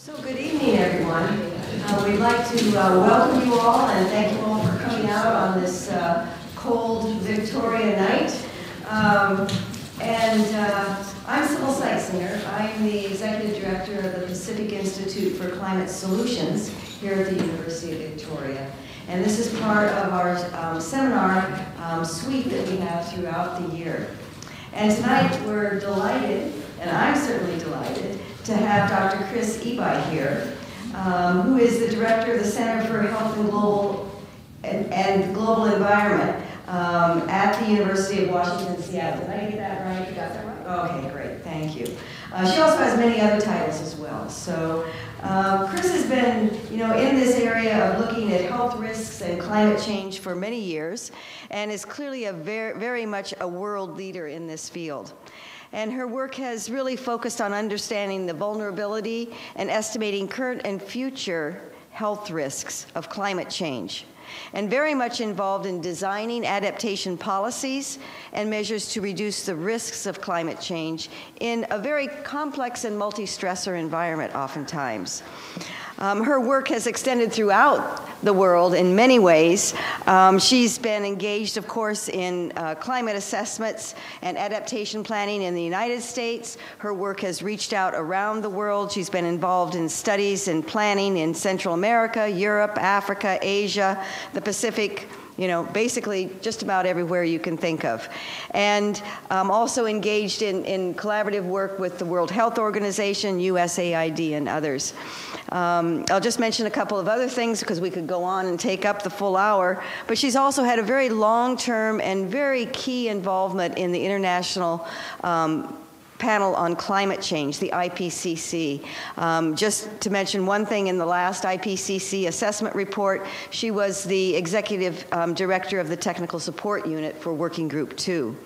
So good evening, everyone. We'd like to welcome you all and thank you all for coming out on this cold Victoria night. I'm Sybil Seisinger. I'm the Executive Director of the Pacific Institute for Climate Solutions here at the University of Victoria. And this is part of our seminar suite that we have throughout the year. And tonight we're delighted, and I'm certainly delighted, to have Dr. Chris Ebi here, who is the Director of the Center for Health and Global Environment at the University of Washington, Seattle. Did I get that right? You got that right? Okay, great, thank you. She also has many other titles as well. So Chris has been, in this area of looking at health risks and climate change for many years, and is clearly a very much a world leader in this field. And her work has really focused on understanding the vulnerability and estimating current and future health risks of climate change, and very much involved in designing adaptation policies and measures to reduce the risks of climate change in a very complex and multi-stressor environment oftentimes. Her work has extended throughout the world in many ways. She's been engaged, of course, in climate assessments and adaptation planning in the United States. Her work has reached out around the world. She's been involved in studies and planning in Central America, Europe, Africa, Asia, the Pacific, basically just about everywhere you can think of. And also engaged in collaborative work with the World Health Organization, USAID, and others. I'll just mention a couple of other things because we could go on and take up the full hour, but she's also had a very long-term and very key involvement in the international panel on climate change, the IPCC. Just to mention one thing, in the last IPCC assessment report, she was the executive director of the technical support unit for Working Group 2.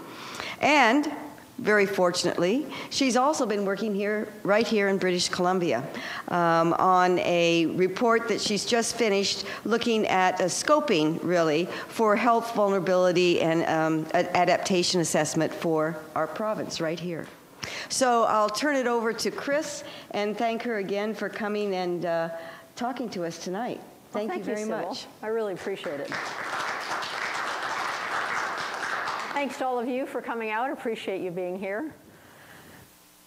And very fortunately, she's also been working right here in British Columbia on a report that she's just finished looking at a scoping, really, for health vulnerability and adaptation assessment for our province right here. So I'll turn it over to Chris and thank her again for coming and talking to us tonight. Thank you very much. I really appreciate it. Thanks to all of you for coming out. I appreciate you being here.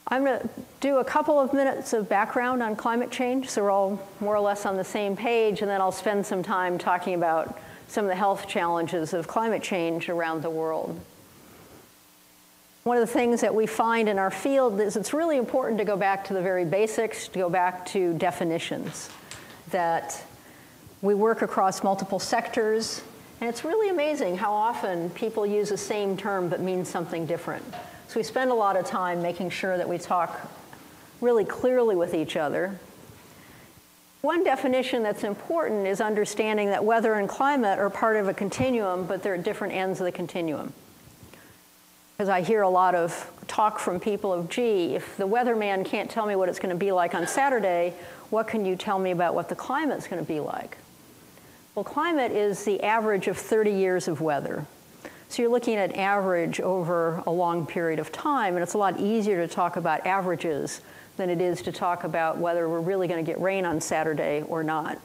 I'm going to do a couple of minutes of background on climate change, so we're all more or less on the same page, and then I'll spend some time talking about some of the health challenges of climate change around the world. One of the things that we find in our field is it's really important to go back to the very basics, to go back to definitions, that we work across multiple sectors. And it's really amazing how often people use the same term but mean something different. So we spend a lot of time making sure that we talk really clearly with each other. One definition that's important is understanding that weather and climate are part of a continuum, but they're at different ends of the continuum. Because I hear a lot of talk from people of, gee, if the weatherman can't tell me what it's going to be like on Saturday, what can you tell me about what the climate's going to be like? Well, climate is the average of 30 years of weather. So you're looking at average over a long period of time, and it's a lot easier to talk about averages than it is to talk about whether we're really going to get rain on Saturday or not.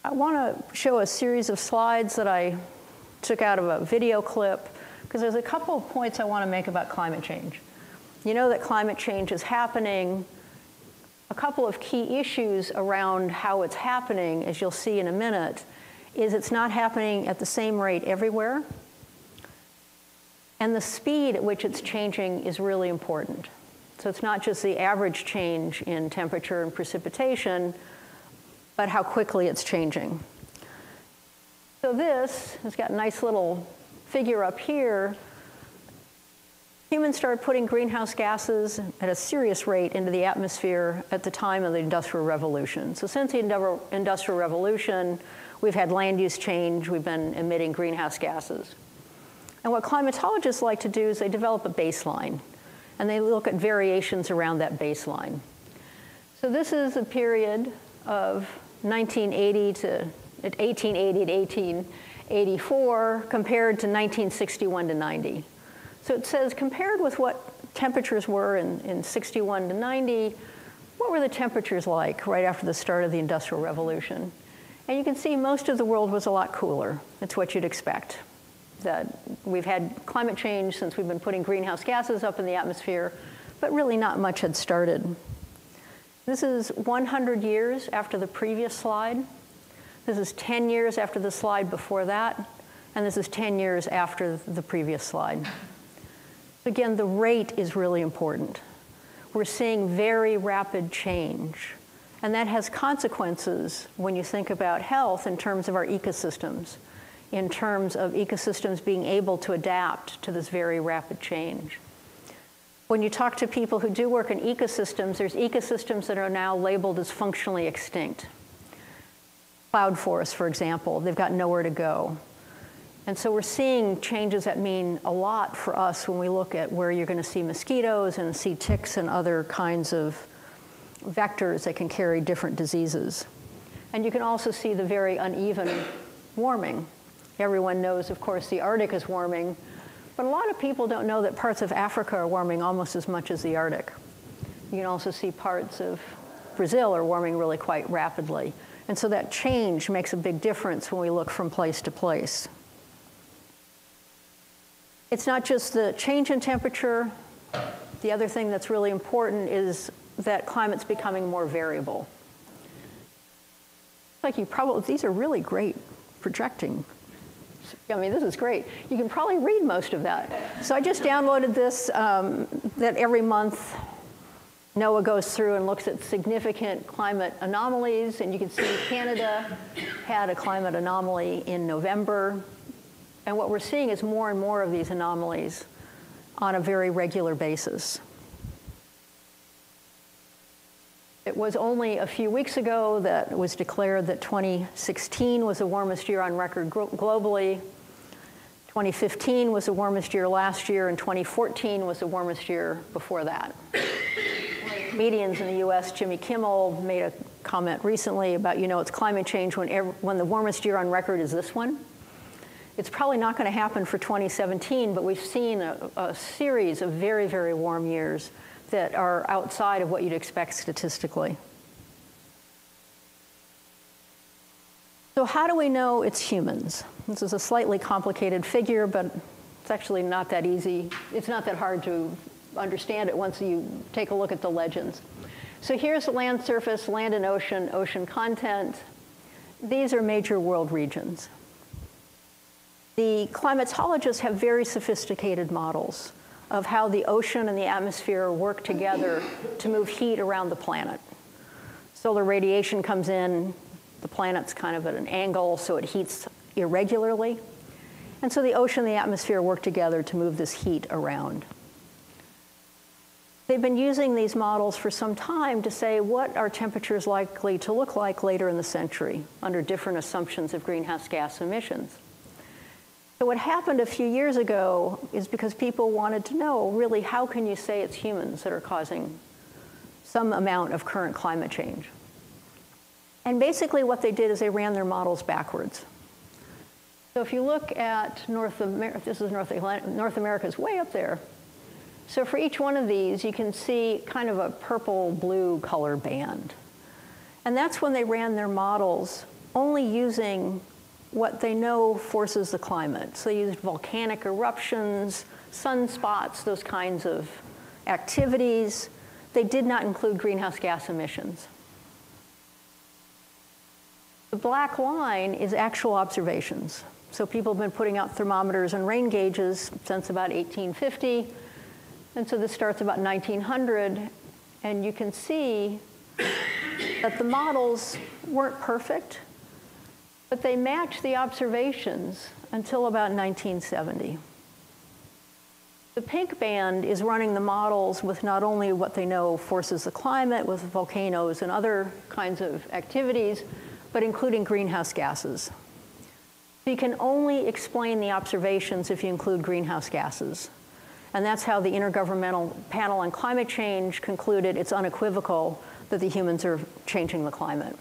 I want to show a series of slides that I took out of a video clip, because there's a couple of points I want to make about climate change. You know that climate change is happening. A couple of key issues around how it's happening, as you'll see in a minute, is it's not happening at the same rate everywhere. And the speed at which it's changing is really important. So it's not just the average change in temperature and precipitation, but how quickly it's changing. So this has got a nice little figure up here. Humans started putting greenhouse gases at a serious rate into the atmosphere at the time of the Industrial Revolution. So since the Industrial Revolution, we've had land use change, we've been emitting greenhouse gases. And what climatologists like to do is they develop a baseline, and they look at variations around that baseline. So this is a period of 1880 to 1884 compared to 1961 to 90. So it says, compared with what temperatures were in 61 to 90, what were the temperatures like right after the start of the Industrial Revolution? And you can see most of the world was a lot cooler. That's what you'd expect. That we've had climate change since we've been putting greenhouse gases up in the atmosphere, but really not much had started. This is 100 years after the previous slide. This is 10 years after the slide before that, and this is 10 years after the previous slide. Again, the rate is really important. We're seeing very rapid change, and that has consequences when you think about health in terms of our ecosystems, in terms of ecosystems being able to adapt to this very rapid change. When you talk to people who do work in ecosystems, there's ecosystems that are now labeled as functionally extinct. Cloud forests, for example, they've got nowhere to go. And so we're seeing changes that mean a lot for us when we look at where you're going to see mosquitoes and see ticks and other kinds of vectors that can carry different diseases. And you can also see the very uneven warming. Everyone knows, of course, the Arctic is warming, but a lot of people don't know that parts of Africa are warming almost as much as the Arctic. You can also see parts of Brazil are warming really quite rapidly. And so that change makes a big difference when we look from place to place. It's not just the change in temperature. The other thing that's really important is that climate's becoming more variable. Like you probably, these are really great projecting. I mean, this is great. You can probably read most of that. So I just downloaded this, that every month NOAA goes through and looks at significant climate anomalies, and you can see Canada had a climate anomaly in November. And what we're seeing is more and more of these anomalies on a very regular basis. It was only a few weeks ago that it was declared that 2016 was the warmest year on record globally. 2015 was the warmest year last year, and 2014 was the warmest year before that. Comedians in the US, Jimmy Kimmel, made a comment recently about, you know, it's climate change when the warmest year on record is this one. It's probably not going to happen for 2017, but we've seen a series of very, very warm years that are outside of what you'd expect statistically. So how do we know it's humans? This is a slightly complicated figure, but it's actually not that easy. It's not that hard to understand it once you take a look at the legends. So here's the land surface, land and ocean, ocean content. These are major world regions. The climatologists have very sophisticated models of how the ocean and the atmosphere work together to move heat around the planet. Solar radiation comes in, the planet's kind of at an angle, so it heats irregularly. And so the ocean and the atmosphere work together to move this heat around. They've been using these models for some time to say what are temperatures likely to look like later in the century under different assumptions of greenhouse gas emissions. So what happened a few years ago is because people wanted to know, really, how can you say it's humans that are causing some amount of current climate change? And basically what they did is they ran their models backwards. So if you look at North America, this is North America's way up there. So for each one of these, you can see kind of a purple-blue color band. And that's when they ran their models only using what they know forces the climate. So they used volcanic eruptions, sunspots, those kinds of activities. They did not include greenhouse gas emissions. The black line is actual observations. So people have been putting out thermometers and rain gauges since about 1850. And so this starts about 1900. And you can see that the models weren't perfect, but they matched the observations until about 1970. The pink band is running the models with not only what they know forces the climate, with volcanoes and other kinds of activities, but including greenhouse gases. You can only explain the observations if you include greenhouse gases. And that's how the Intergovernmental Panel on Climate Change concluded it's unequivocal that the humans are changing the climate.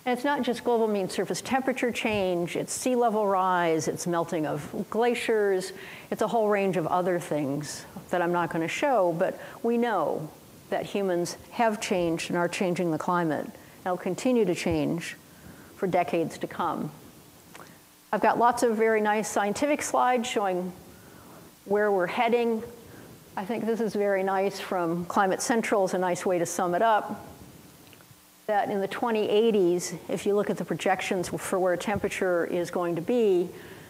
And it's not just global mean surface temperature change, it's sea level rise, it's melting of glaciers, it's a whole range of other things that I'm not going to show, but we know that humans have changed and are changing the climate, and will continue to change for decades to come. I've got lots of very nice scientific slides showing where we're heading. I think this is very nice from Climate Central, is a nice way to sum it up. That in the 2080s, if you look at the projections for where temperature is going to be,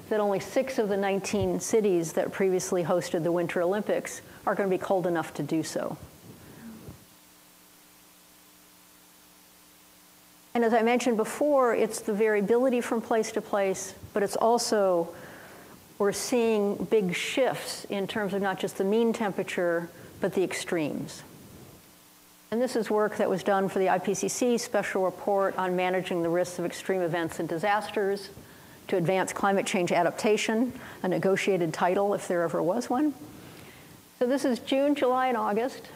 that only 6 of the 19 cities that previously hosted the Winter Olympics are going to be cold enough to do so. And as I mentioned before, it's the variability from place to place, but it's also, we're seeing big shifts in terms of not just the mean temperature, but the extremes. And this is work that was done for the IPCC Special Report on Managing the Risks of Extreme Events and Disasters to Advance Climate Change Adaptation, a negotiated title if there ever was one. So this is June, July, and August.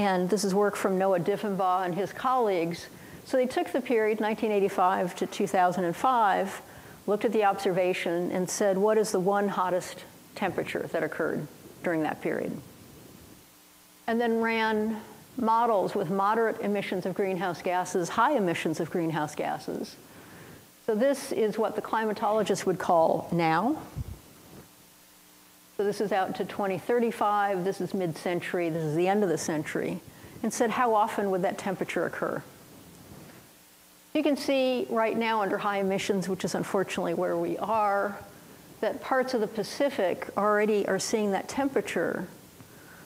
And this is work from Noah Diffenbaugh and his colleagues. So they took the period 1985 to 2005, looked at the observation, and said, what is the one hottest temperature that occurred during that period? And then ran models with moderate emissions of greenhouse gases, high emissions of greenhouse gases. So this is what the climatologists would call now. So this is out to 2035, this is mid-century, this is the end of the century, and said how often would that temperature occur? You can see right now under high emissions, which is unfortunately where we are, that parts of the Pacific already are seeing that temperature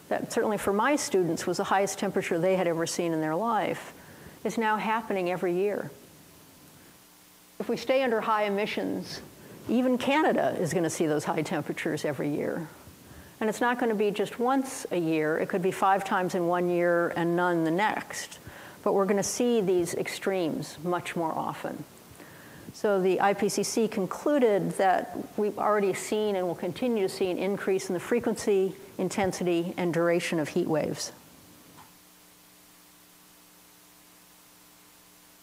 that certainly for my students was the highest temperature they had ever seen in their life, is now happening every year. If we stay under high emissions, even Canada is going to see those high temperatures every year. And it's not going to be just once a year. It could be 5 times in one year and none the next. But we're going to see these extremes much more often. So the IPCC concluded that we've already seen and will continue to see an increase in the frequency, intensity, and duration of heat waves.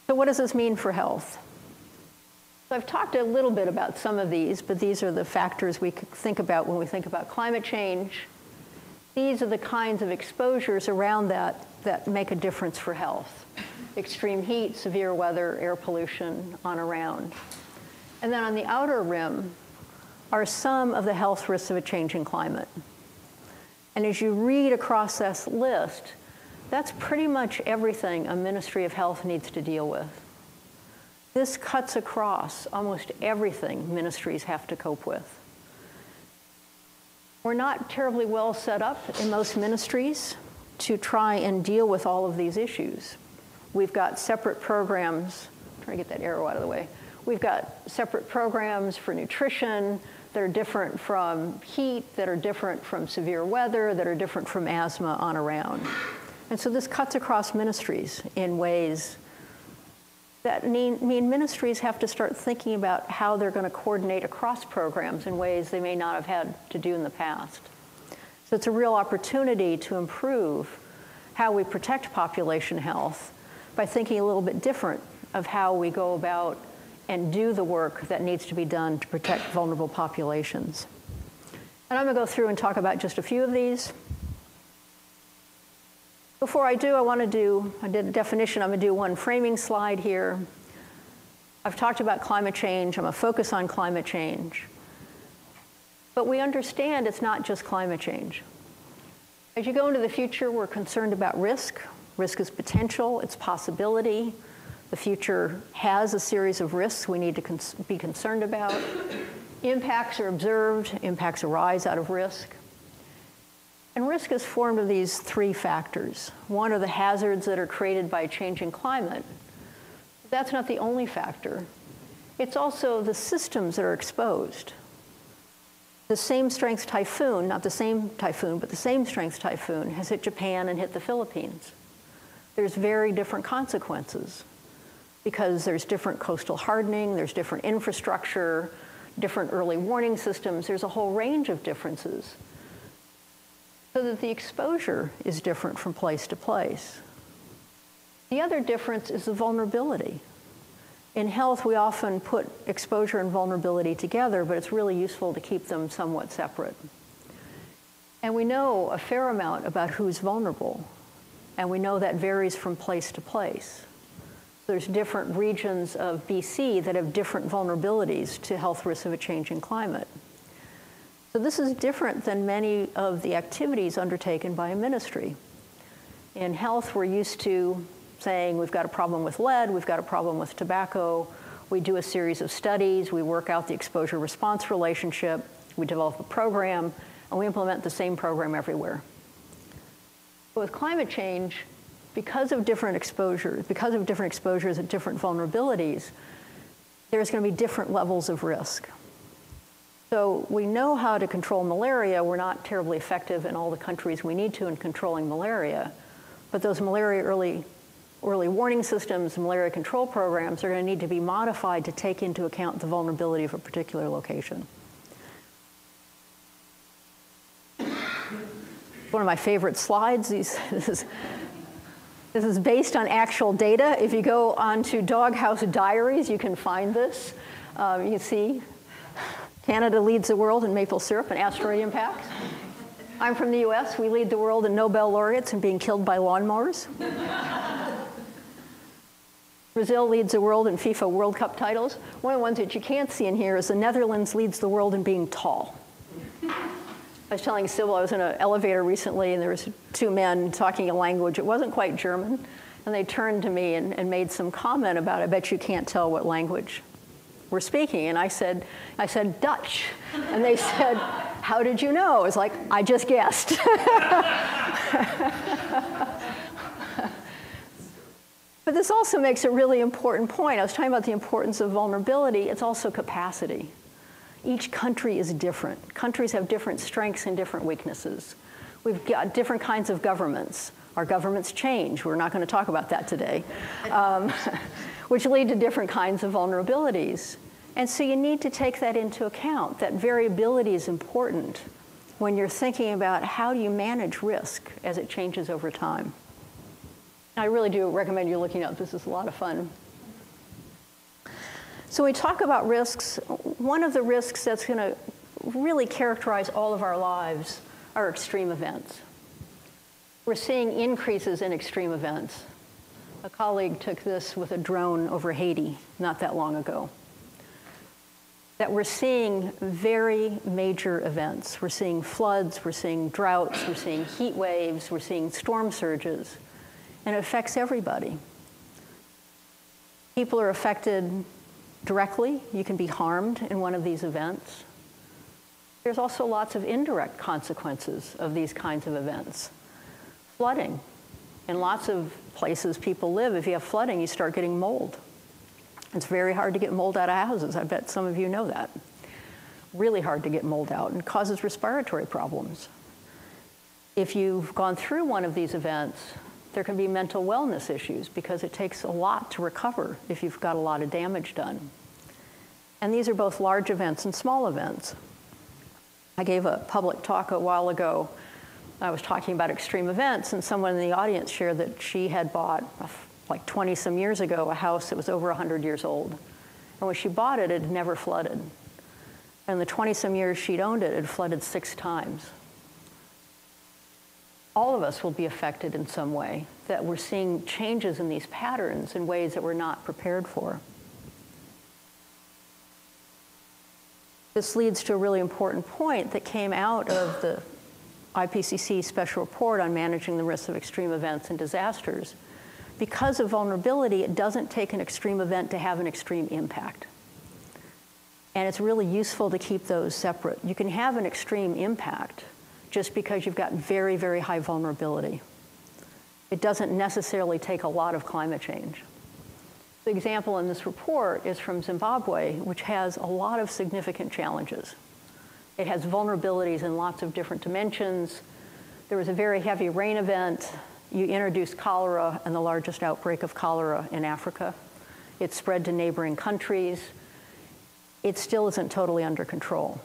So what does this mean for health? So I've talked a little bit about some of these, but these are the factors we could think about when we think about climate change. These are the kinds of exposures around that that make a difference for health. Extreme heat, severe weather, air pollution, on around. And then on the outer rim are some of the health risks of a changing climate. And as you read across this list, that's pretty much everything a Ministry of Health needs to deal with. This cuts across almost everything ministries have to cope with. We're not terribly well set up in most ministries to try and deal with all of these issues. We've got separate programs, trying to get that arrow out of the way. We've got separate programs for nutrition that are different from heat, that are different from severe weather, that are different from asthma on around. And so this cuts across ministries in ways that mean ministries have to start thinking about how they're going to coordinate across programs in ways they may not have had to do in the past. So it's a real opportunity to improve how we protect population health by thinking a little bit different of how we go about and do the work that needs to be done to protect vulnerable populations. And I'm going to go through and talk about just a few of these. Before I do, I did a definition, I'm going to do one framing slide here. I've talked about climate change, I'm going to focus on climate change. But we understand it's not just climate change. As you go into the future, we're concerned about risk. Risk is potential, it's possibility. The future has a series of risks we need to be concerned about. Impacts are observed, impacts arise out of risk. And risk is formed of these 3 factors. One are the hazards that are created by a changing climate. That's not the only factor. It's also the systems that are exposed. The same strength typhoon, not the same typhoon, but the same strength typhoon has hit Japan and hit the Philippines. There's very different consequences because there's different coastal hardening, there's different infrastructure, different early warning systems, there's a whole range of differences. So that the exposure is different from place to place. The other difference is the vulnerability. In health, we often put exposure and vulnerability together, but it's really useful to keep them somewhat separate. And we know a fair amount about who's vulnerable, and we know that varies from place to place. There's different regions of BC that have different vulnerabilities to health risks of a changing climate. So this is different than many of the activities undertaken by a ministry. In health, we're used to saying we've got a problem with lead, we've got a problem with tobacco, we do a series of studies, we work out the exposure-response relationship, we develop a program, and we implement the same program everywhere. But with climate change, because of different exposures and different vulnerabilities, there's going to be different levels of risk. So we know how to control malaria. We're not terribly effective in all the countries we need to in controlling malaria, but those malaria early warning systems, malaria control programs are going to need to be modified to take into account the vulnerability of a particular location. One of my favorite slides. This is based on actual data. If you go onto Doghouse Diaries, you can find this. You can see Canada leads the world in maple syrup and asteroid impacts. I'm from the US. We lead the world in Nobel laureates and being killed by lawnmowers. Brazil leads the world in FIFA World Cup titles. One of the ones that you can't see in here is the Netherlands leads the world in being tall. I was telling Sybil, I was in an elevator recently, and there was two men talking a language. It wasn't quite German, and they turned to me and made some comment about, I bet you can't tell what language we're speaking. And I said Dutch. And they said, how did you know? I was like, I just guessed. But this also makes a really important point. I was talking about the importance of vulnerability. It's also capacity. Each country is different. Countries have different strengths and different weaknesses. We've got different kinds of governments. Our governments change. We're not going to talk about that today, which lead to different kinds of vulnerabilities. And so you need to take that into account. That variability is important when you're thinking about how do you manage risk as it changes over time. I really do recommend you looking up. This is a lot of fun. So when we talk about risks, one of the risks that's going to really characterize all of our lives are extreme events. We're seeing increases in extreme events. A colleague took this with a drone over Haiti not that long ago. That we're seeing very major events. We're seeing floods, we're seeing droughts, we're seeing heat waves, we're seeing storm surges, and it affects everybody. People are affected directly. You can be harmed in one of these events. There's also lots of indirect consequences of these kinds of events. Flooding. In lots of places people live, if you have flooding, you start getting mold. It's very hard to get mold out of houses. I bet some of you know that. Really hard to get mold out, and causes respiratory problems. If you've gone through one of these events, there can be mental wellness issues because it takes a lot to recover if you've got a lot of damage done. And these are both large events and small events. I gave a public talk a while ago. I was talking about extreme events, and someone in the audience shared that she had bought, like 20-some years ago, a house that was over 100 years old. And when she bought it, it had never flooded. And the 20-some years she'd owned it, it had flooded 6 times. All of us will be affected in some way, that we're seeing changes in these patterns in ways that we're not prepared for. This leads to a really important point that came out of the IPCC special report on managing the risks of extreme events and disasters. Because of vulnerability, it doesn't take an extreme event to have an extreme impact. And it's really useful to keep those separate. You can have an extreme impact just because you've got very, very high vulnerability. It doesn't necessarily take a lot of climate change. The example in this report is from Zimbabwe, which has a lot of significant challenges. It has vulnerabilities in lots of different dimensions. There was a very heavy rain event. You introduced cholera and the largest outbreak of cholera in Africa. It spread to neighboring countries. It still isn't totally under control.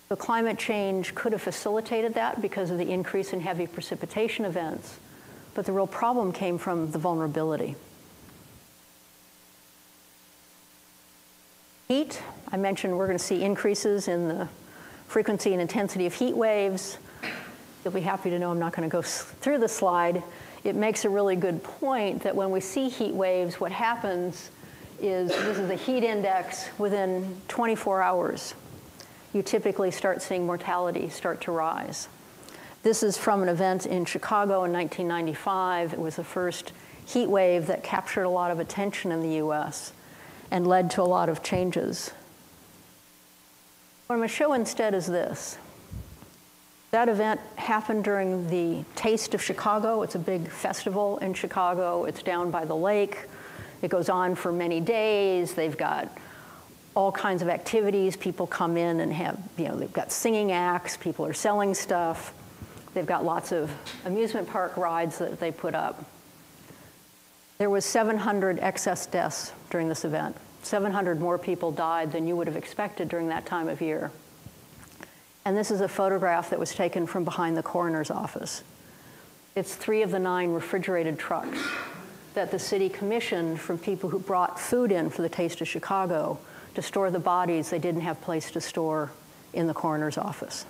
So climate change could have facilitated that because of the increase in heavy precipitation events, but the real problem came from the vulnerability. Heat, I mentioned we're going to see increases in the frequency and intensity of heat waves. You'll be happy to know I'm not going to go through the slide. It makes a really good point that when we see heat waves, what happens is, this is the heat index, within 24 hours, you typically start seeing mortality start to rise. This is from an event in Chicago in 1995. It was the first heat wave that captured a lot of attention in the US and led to a lot of changes. What I'm going to show instead is this. That event happened during the Taste of Chicago. It's a big festival in Chicago. It's down by the lake. It goes on for many days. They've got all kinds of activities. People come in and have, they've got singing acts. People are selling stuff. They've got lots of amusement park rides that they put up. There was 700 excess deaths during this event. 700 more people died than you would have expected during that time of year. And this is a photograph that was taken from behind the coroner's office. It's 3 of the 9 refrigerated trucks that the city commissioned from people who brought food in for the Taste of Chicago to store the bodies they didn't have place to store in the coroner's office.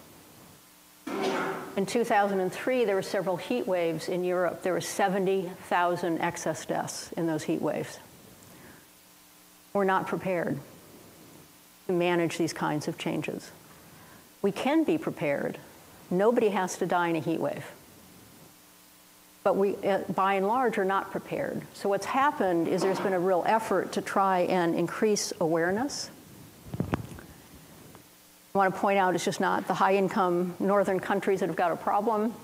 In 2003, there were several heat waves in Europe. There were 70,000 excess deaths in those heat waves. We're not prepared to manage these kinds of changes. We can be prepared. Nobody has to die in a heat wave. But we, by and large, are not prepared. So what's happened is there's been a real effort to try and increase awareness. I want to point out it's just not the high-income northern countries that have got a problem.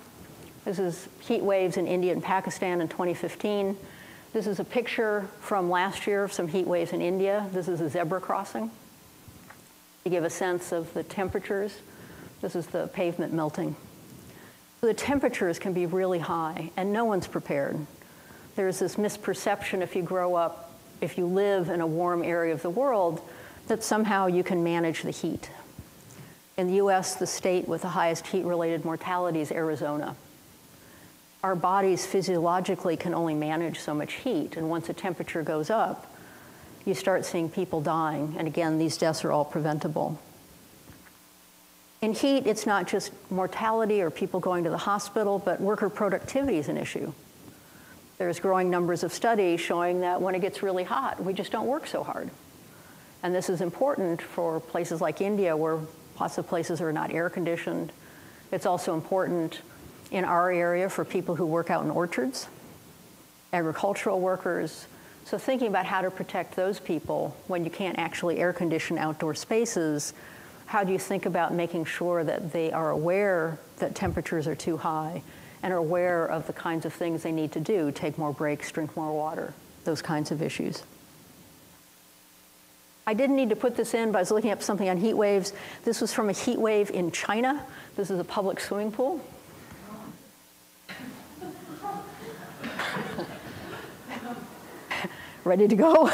This is heat waves in India and Pakistan in 2015. This is a picture from last year of some heat waves in India. This is a zebra crossing to give a sense of the temperatures. This is the pavement melting. So the temperatures can be really high, and no one's prepared. There's this misperception if you live in a warm area of the world, that somehow you can manage the heat. In the US, the state with the highest heat-related mortality is Arizona. Our bodies physiologically can only manage so much heat, and once the temperature goes up, you start seeing people dying, and again, these deaths are all preventable. In heat, it's not just mortality or people going to the hospital, but worker productivity is an issue. There's growing numbers of studies showing that when it gets really hot, we just don't work so hard. And this is important for places like India, where lots of places are not air conditioned. It's also important in our area for people who work out in orchards, agricultural workers. So thinking about how to protect those people when you can't actually air condition outdoor spaces, how do you think about making sure that they are aware that temperatures are too high and are aware of the kinds of things they need to do, take more breaks, drink more water, those kinds of issues. I didn't need to put this in, but I was looking up something on heat waves. This was from a heat wave in China. This is a public swimming pool. Ready to go?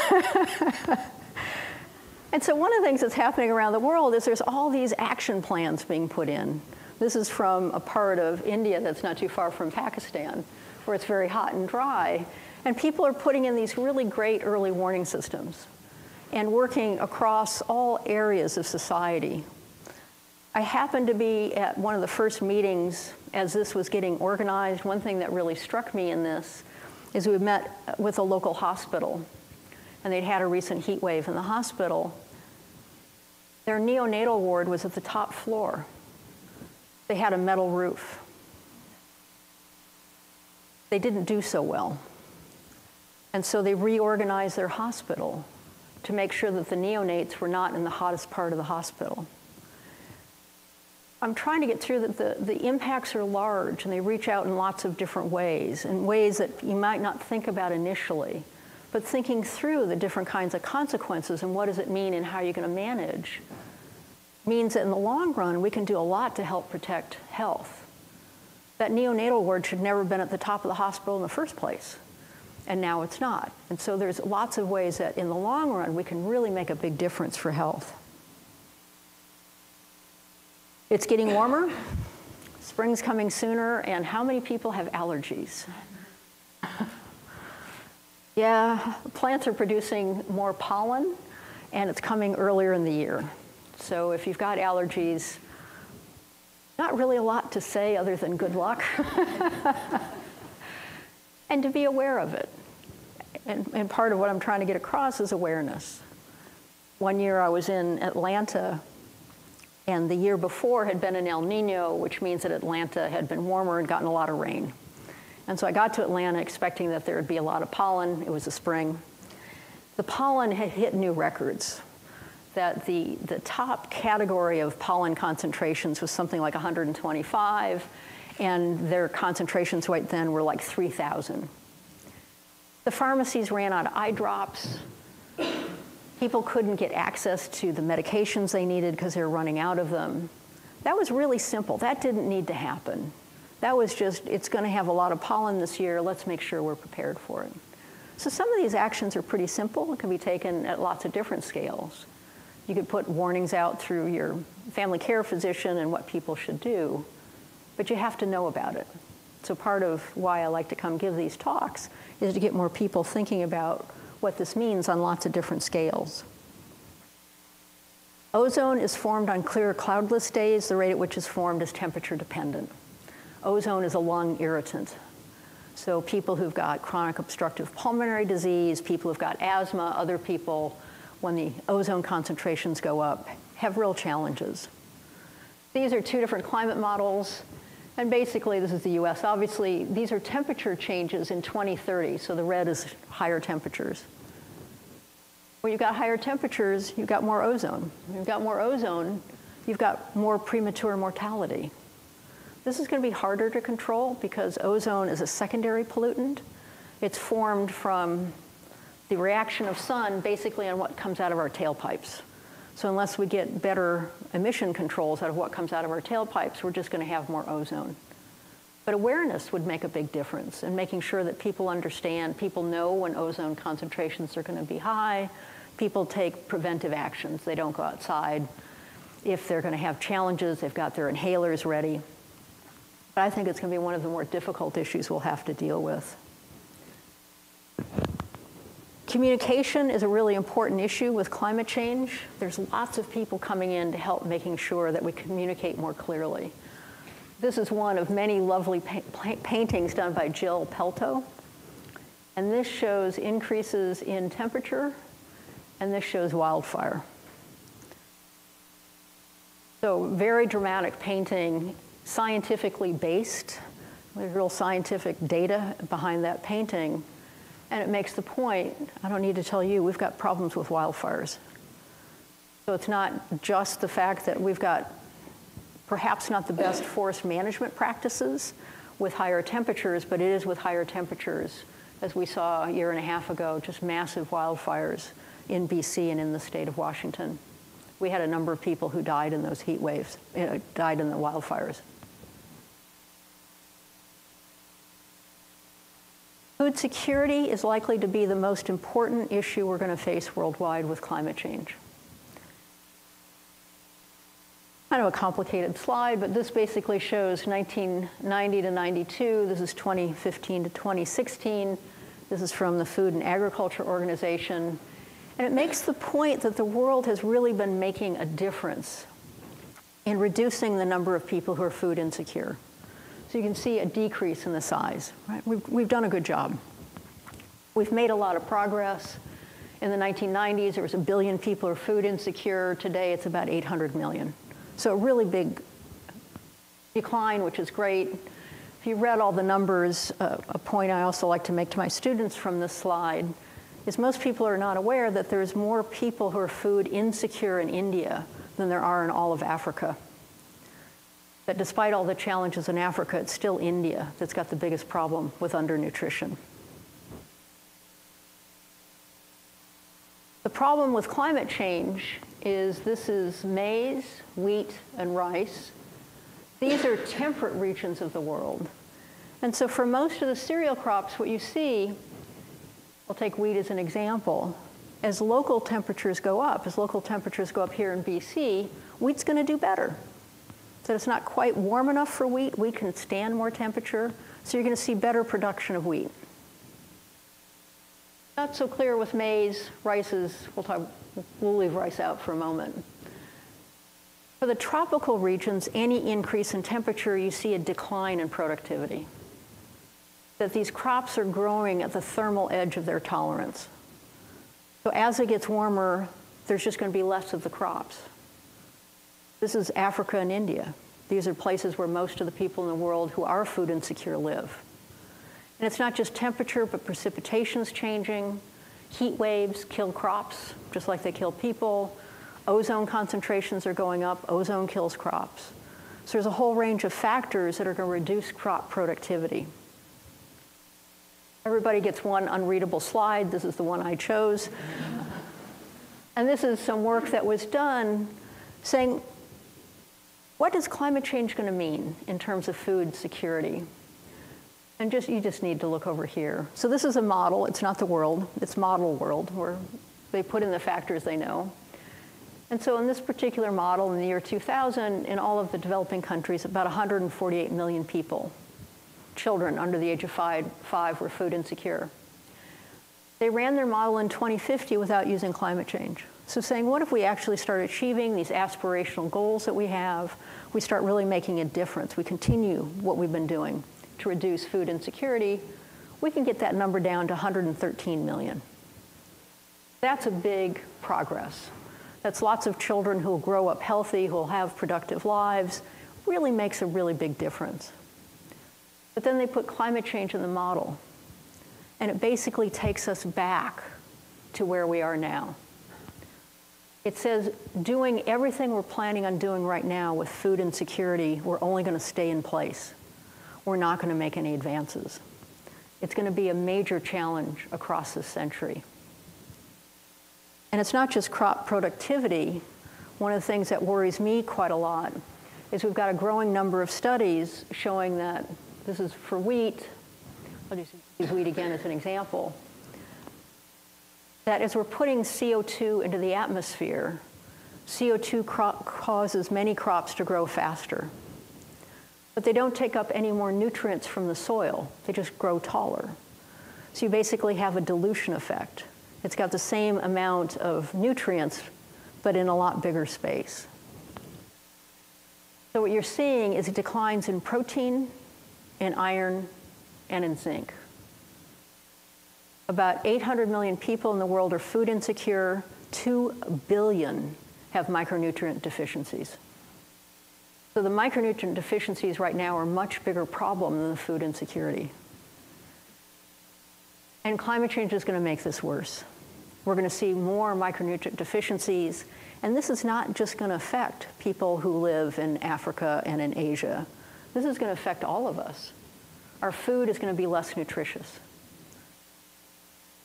And so one of the things that's happening around the world is there's all these action plans being put in. This is from a part of India that's not too far from Pakistan, where it's very hot and dry. And people are putting in these really great early warning systems and working across all areas of society. I happened to be at one of the first meetings as this was getting organized. One thing that really struck me in this is we met with a local hospital, and they'd had a recent heat wave in the hospital. Their neonatal ward was at the top floor. They had a metal roof. They didn't do so well. And so they reorganized their hospital to make sure that the neonates were not in the hottest part of the hospital. I'm trying to get through that the impacts are large, and they reach out in lots of different ways, in ways that you might not think about initially. But thinking through the different kinds of consequences and what does it mean and how you're going to manage means that in the long run, we can do a lot to help protect health. That neonatal ward should never have been at the top of the hospital in the first place, and now it's not. And so there's lots of ways that in the long run, we can really make a big difference for health. It's getting warmer, spring's coming sooner, and how many people have allergies? Yeah, plants are producing more pollen, and it's coming earlier in the year. So if you've got allergies, not really a lot to say other than good luck. And to be aware of it. And part of what I'm trying to get across is awareness. One year I was in Atlanta, and the year before had been an El Nino, which means that Atlanta had been warmer and gotten a lot of rain. And so I got to Atlanta expecting that there would be a lot of pollen. It was the spring. The pollen had hit new records, that the top category of pollen concentrations was something like 125, and their concentrations right then were like 3,000. The pharmacies ran out of eye drops. People couldn't get access to the medications they needed because they were running out of them. That was really simple. That didn't need to happen. That was just, it's going to have a lot of pollen this year. Let's make sure we're prepared for it. So some of these actions are pretty simple. It can be taken at lots of different scales. You could put warnings out through your family care physician and what people should do, but you have to know about it. So part of why I like to come give these talks is to get more people thinking about what this means on lots of different scales. Ozone is formed on clear cloudless days. The rate at which it's formed is temperature dependent. Ozone is a lung irritant. So people who've got chronic obstructive pulmonary disease, people who've got asthma, other people, when the ozone concentrations go up, have real challenges. These are two different climate models. And basically, this is the US. Obviously, these are temperature changes in 2030, so the red is higher temperatures. When you've got higher temperatures, you've got more ozone. When you've got more ozone, you've got more premature mortality. This is going to be harder to control because ozone is a secondary pollutant. It's formed from the reaction of sun basically on what comes out of our tailpipes. So unless we get better emission controls out of what comes out of our tailpipes, we're just going to have more ozone. But awareness would make a big difference in making sure that people understand, people know when ozone concentrations are going to be high, people take preventive actions. They don't go outside. If they're going to have challenges, they've got their inhalers ready. But I think it's going to be one of the more difficult issues we'll have to deal with. Communication is a really important issue with climate change. There's lots of people coming in to help making sure that we communicate more clearly. This is one of many lovely paintings done by Jill Pelto. And this shows increases in temperature, and this shows wildfire. So very dramatic painting, scientifically based. There's real scientific data behind that painting. And it makes the point, I don't need to tell you, we've got problems with wildfires. So it's not just the fact that we've got perhaps not the best forest management practices with higher temperatures, but it is with higher temperatures, as we saw a year and a half ago, just massive wildfires in BC and in the state of Washington. We had a number of people who died in those heat waves, died in the wildfires. Food security is likely to be the most important issue we're going to face worldwide with climate change. Kind of a complicated slide, but this basically shows 1990 to 92. This is 2015 to 2016. This is from the Food and Agriculture Organization. And it makes the point that the world has really been making a difference in reducing the number of people who are food insecure. So you can see a decrease in the size, right? We've done a good job. We've made a lot of progress. In the 1990s, there was 1 billion people who are food insecure. Today, it's about 800 million. So a really big decline, which is great. If you read all the numbers, a point I also like to make to my students from this slide is most people are not aware that there's more people who are food insecure in India than there are in all of Africa. That despite all the challenges in Africa, it's still India that's got the biggest problem with undernutrition. The problem with climate change is this is maize, wheat, and rice. These are temperate regions of the world. And so for most of the cereal crops, what you see, I'll take wheat as an example, as local temperatures go up here in BC, wheat's going to do better. So it's not quite warm enough for wheat. Wheat can stand more temperature, so you're going to see better production of wheat. Not so clear with maize, rices. We'll talk we'll leave rice out for a moment. For the tropical regions, any increase in temperature, you see a decline in productivity. That these crops are growing at the thermal edge of their tolerance. So as it gets warmer, there's just going to be less of the crops. This is Africa and India. These are places where most of the people in the world who are food insecure live. And it's not just temperature, but precipitation's changing. Heat waves kill crops, just like they kill people. Ozone concentrations are going up. Ozone kills crops. So there's a whole range of factors that are going to reduce crop productivity. Everybody gets one unreadable slide. This is the one I chose. And this is some work that was done saying, what is climate change going to mean in terms of food security? And you just need to look over here. So this is a model. It's not the world. It's model world, where they put in the factors they know. And so in this particular model, in the year 2000, in all of the developing countries, about 148 million people, children under the age of five, were food insecure. They ran their model in 2050 without using climate change. So saying, what if we actually start achieving these aspirational goals that we have? We start really making a difference. We continue what we've been doing to reduce food insecurity. We can get that number down to 113 million. That's a big progress. That's lots of children who will grow up healthy, who will have productive lives. Really makes a really big difference. But then they put climate change in the model. And it basically takes us back to where we are now. It says doing everything we're planning on doing right now with food insecurity, we're only going to stay in place. We're not going to make any advances. It's going to be a major challenge across this century. And it's not just crop productivity. One of the things that worries me quite a lot is we've got a growing number of studies showing that, this is for wheat, I'll just use wheat again as an example, that as we're putting CO2 into the atmosphere, CO2 causes many crops to grow faster. But they don't take up any more nutrients from the soil. They just grow taller. So you basically have a dilution effect. It's got the same amount of nutrients, but in a lot bigger space. So what you're seeing is declines in protein, in iron, and in zinc. About 800 million people in the world are food insecure. 2 billion have micronutrient deficiencies. So the micronutrient deficiencies right now are a much bigger problem than the food insecurity. And climate change is going to make this worse. We're going to see more micronutrient deficiencies, and this is not just going to affect people who live in Africa and in Asia. This is going to affect all of us. Our food is going to be less nutritious.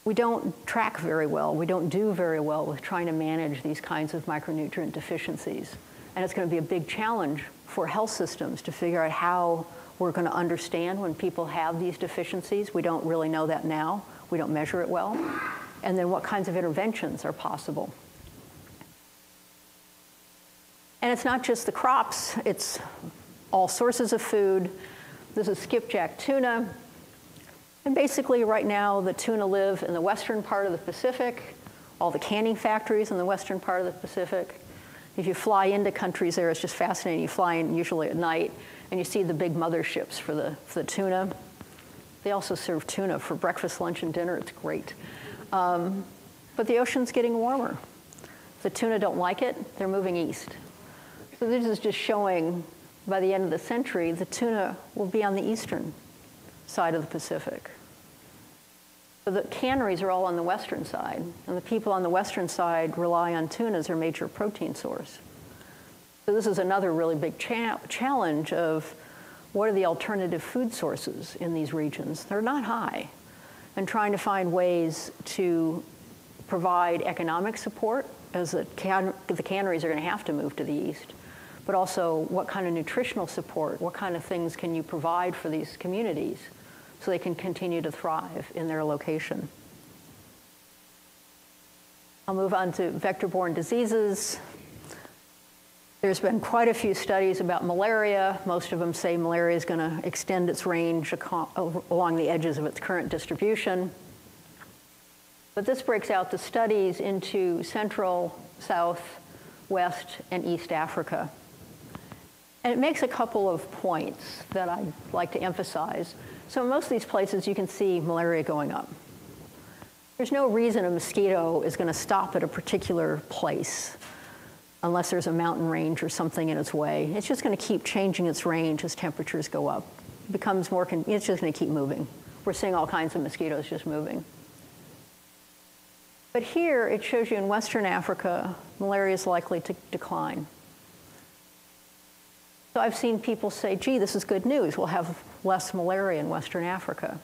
We don't track very well. We don't do very well with trying to manage these kinds of micronutrient deficiencies. And it's going to be a big challenge for health systems to figure out how we're going to understand when people have these deficiencies. We don't really know that now. We don't measure it well. And then what kinds of interventions are possible. And it's not just the crops, it's all sources of food. This is skipjack tuna. And basically right now the tuna live in the western part of the Pacific, all the canning factories in the western part of the Pacific. If you fly into countries there, it's just fascinating. You fly in usually at night and you see the big motherships for the tuna. They also serve tuna for breakfast, lunch, and dinner. It's great. But the ocean's getting warmer. The tuna don't like it. They're moving east. So this is just showing by the end of the century, the tuna will be on the eastern side of the Pacific. So the canneries are all on the western side, and the people on the western side rely on tuna as their major protein source. So this is another really big challenge of what are the alternative food sources in these regions. They're not high, and trying to find ways to provide economic support, as the canneries are going to have to move to the east, but also what kind of nutritional support, what kind of things can you provide for these communities so they can continue to thrive in their location. I'll move on to vector-borne diseases. There's been quite a few studies about malaria. Most of them say malaria is going to extend its range along the edges of its current distribution. But this breaks out the studies into Central, South, West, and East Africa. And it makes a couple of points that I'd like to emphasize. So in most of these places, you can see malaria going up. There's no reason a mosquito is going to stop at a particular place unless there's a mountain range or something in its way. It's just going to keep changing its range as temperatures go up. It becomes more, it's just going to keep moving. We're seeing all kinds of mosquitoes just moving. But here, it shows you in Western Africa, malaria is likely to decline. So I've seen people say, gee, this is good news. We'll have less malaria in Western Africa.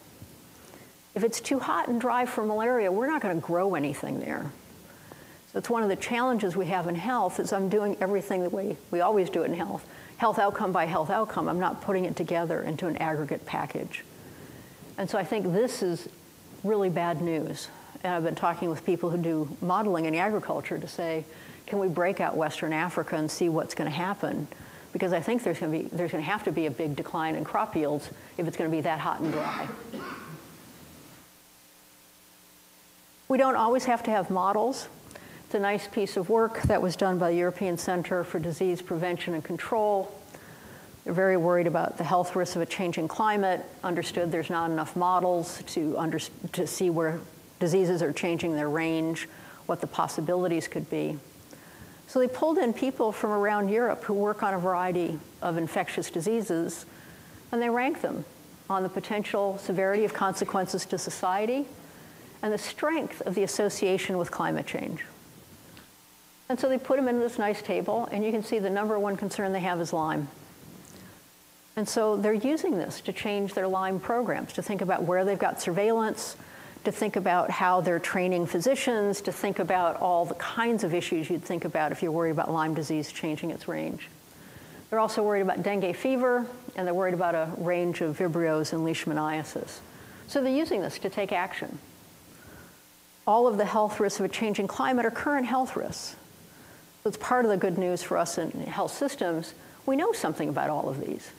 If it's too hot and dry for malaria, we're not going to grow anything there. So it's one of the challenges we have in health is I'm doing everything the way we always do it in health. Health outcome by health outcome. I'm not putting it together into an aggregate package. And so I think this is really bad news. And I've been talking with people who do modeling in agriculture to say, can we break out Western Africa and see what's going to happen? Because I think there's going to have to be a big decline in crop yields if it's going to be that hot and dry. We don't always have to have models. It's a nice piece of work that was done by the European Center for Disease Prevention and Control. They're very worried about the health risks of a changing climate, understood there's not enough models to see where diseases are changing their range, what the possibilities could be. So they pulled in people from around Europe who work on a variety of infectious diseases, and they ranked them on the potential severity of consequences to society and the strength of the association with climate change. And so they put them into this nice table, and you can see the number one concern they have is Lyme. And so they're using this to change their Lyme programs, to think about where they've got surveillance, to think about how they're training physicians, to think about all the kinds of issues you'd think about if you're worried about Lyme disease changing its range. They're also worried about dengue fever, and they're worried about a range of Vibrios and leishmaniasis. So they're using this to take action. All of the health risks of a changing climate are current health risks. So it's part of the good news for us in health systems. We know something about all of these.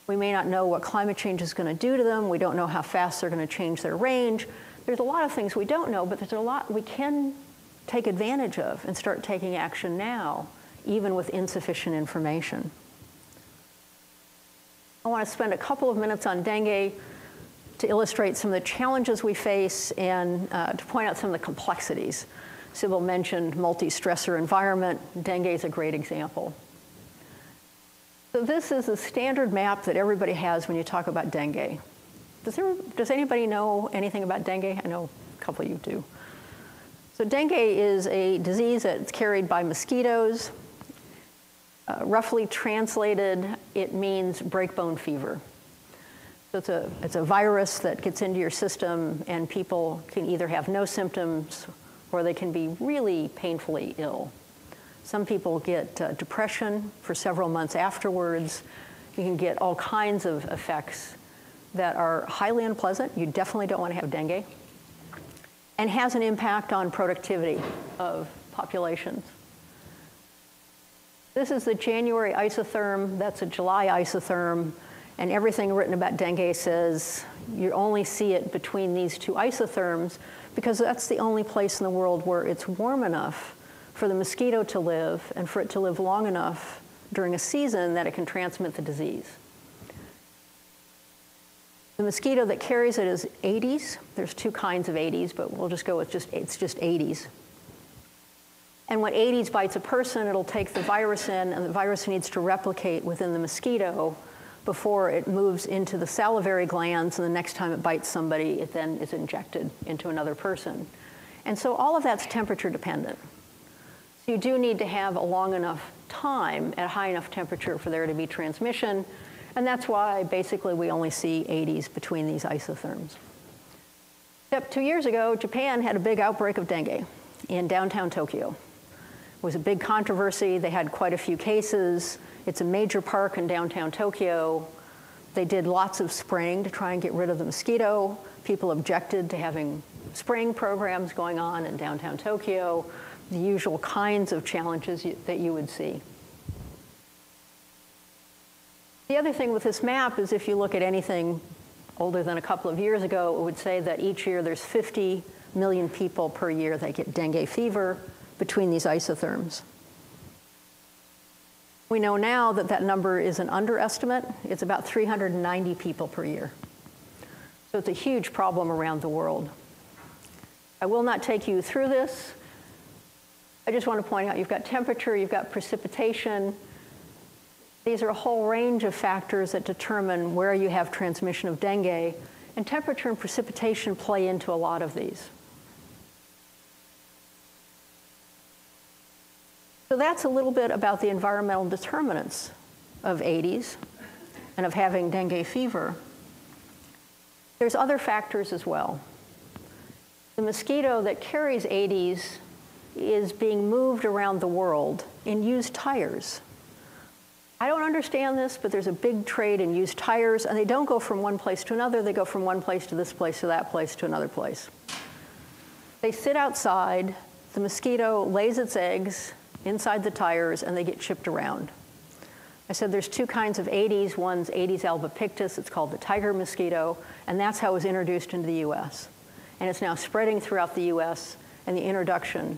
We may not know what climate change is going to do to them. We don't know how fast they're going to change their range. There's a lot of things we don't know, but there's a lot we can take advantage of and start taking action now, even with insufficient information. I want to spend a couple of minutes on dengue to illustrate some of the challenges we face and to point out some of the complexities. Sybil mentioned multi-stressor environment. Dengue is a great example. So this is a standard map that everybody has when you talk about dengue. Does anybody know anything about dengue? I know a couple of you do. So dengue is a disease that's carried by mosquitoes. Roughly translated, it means breakbone fever. So it's a virus that gets into your system, and people can either have no symptoms or they can be really painfully ill. Some people get depression for several months afterwards. You can get all kinds of effects that are highly unpleasant. You definitely don't want to have dengue. And has an impact on productivity of populations. This is the January isotherm. That's a July isotherm. And everything written about dengue says you only see it between these two isotherms because that's the only place in the world where it's warm enough for the mosquito to live and for it to live long enough during a season that it can transmit the disease. The mosquito that carries it is Aedes. There's two kinds of Aedes, but we'll just go with it's just Aedes. And when Aedes bites a person, it'll take the virus in, and the virus needs to replicate within the mosquito before it moves into the salivary glands, and the next time it bites somebody, it then is injected into another person. And so all of that's temperature dependent. So you do need to have a long enough time at a high enough temperature for there to be transmission, and that's why basically we only see Aedes between these isotherms. Except 2 years ago, Japan had a big outbreak of dengue in downtown Tokyo. It was a big controversy. They had quite a few cases. It's a major park in downtown Tokyo. They did lots of spraying to try and get rid of the mosquito. People objected to having spraying programs going on in downtown Tokyo, the usual kinds of challenges that you would see. The other thing with this map is if you look at anything older than a couple of years ago, it would say that each year there's 50 million people per year that get dengue fever between these isotherms. We know now that that number is an underestimate. It's about 390 people per year. So it's a huge problem around the world. I will not take you through this. I just want to point out you've got temperature, you've got precipitation. These are a whole range of factors that determine where you have transmission of dengue, and temperature and precipitation play into a lot of these. So that's a little bit about the environmental determinants of Aedes and of having dengue fever. There's other factors as well. The mosquito that carries Aedes is being moved around the world in used tires. I don't understand this, but there's a big trade in used tires, and they don't go from one place to another. They go from one place to this place to that place to another place. They sit outside. The mosquito lays its eggs inside the tires, and they get shipped around. I said there's two kinds of Aedes. One's Aedes albopictus. It's called the tiger mosquito, and that's how it was introduced into the US. And it's now spreading throughout the US, and the introduction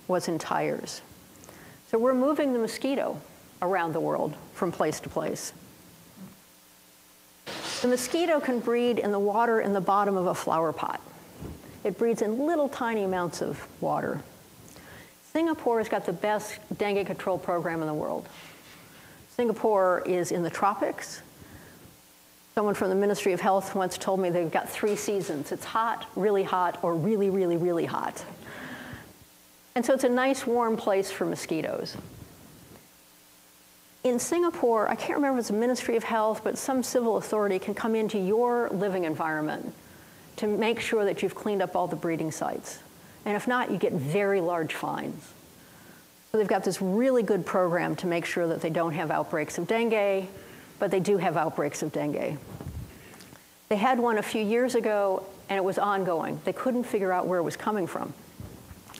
was in tires. So we're moving the mosquito around the world from place to place. The mosquito can breed in the water in the bottom of a flower pot. It breeds in little tiny amounts of water. Singapore has got the best dengue control program in the world. Singapore is in the tropics. Someone from the Ministry of Health once told me they've got 3 seasons. It's hot, or really, really, really hot. And so it's a nice warm place for mosquitoes. In Singapore, I can't remember if it's the Ministry of Health, but some civil authority can come into your living environment to make sure that you've cleaned up all the breeding sites. And if not, you get very large fines. So they've got this really good program to make sure that they don't have outbreaks of dengue, but they do have outbreaks of dengue. They had one a few years ago, and it was ongoing. They couldn't figure out where it was coming from.